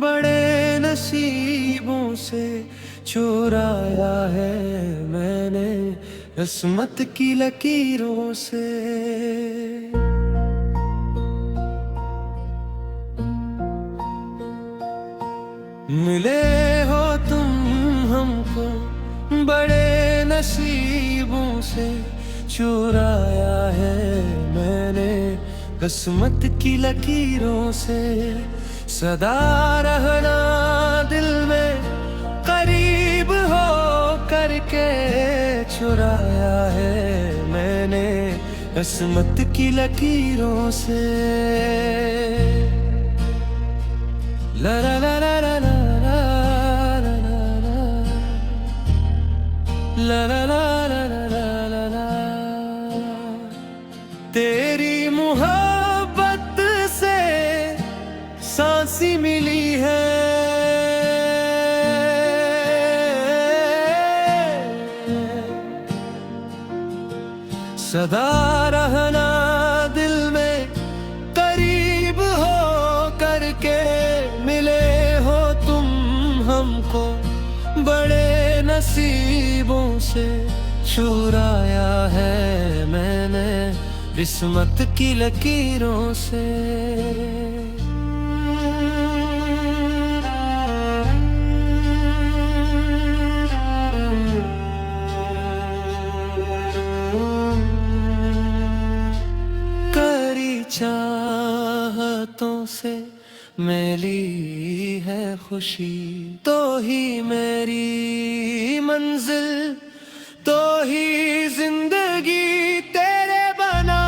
बड़े नसीबों से चुराया है मैंने किस्मत की लकीरों से। मिले हो तुम हमको बड़े नसीबों से चुराया है मैंने किस्मत की लकीरों से। सदा रहना दिल में करीब हो करके चुराया है मैंने किस्मत की लकीरों से। ला ला ला ला ला ला ला ला ला ला ला। तेरी मोहब्बत से सांसी मिली है, सदा रहना दिल में करीब हो करके मिले हो तुम हमको बड़े नसीबों से चुराया है मैंने किस्मत की लकीरों से। करी चाहतों से मेरी है खुशी तो ही मेरी मंजिल तो ही जिंदगी तेरे बना।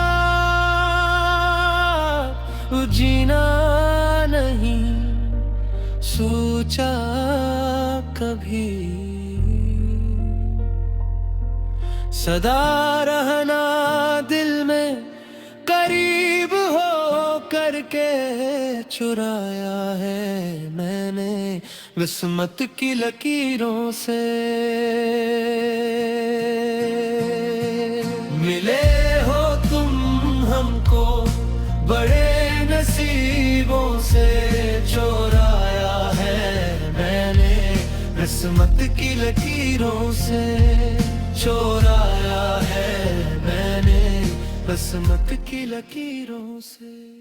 जीना नहीं सोचा कभी, सदा रहना दिल में करीब हो करके चुराया है मैंने किस्मत की लकीरों से। मिले हो तुम हमको बड़े नसीबों से चुराया है मैंने किस्मत की लकीरों से। चुराया है मैंने किस्मत की लकीरों से।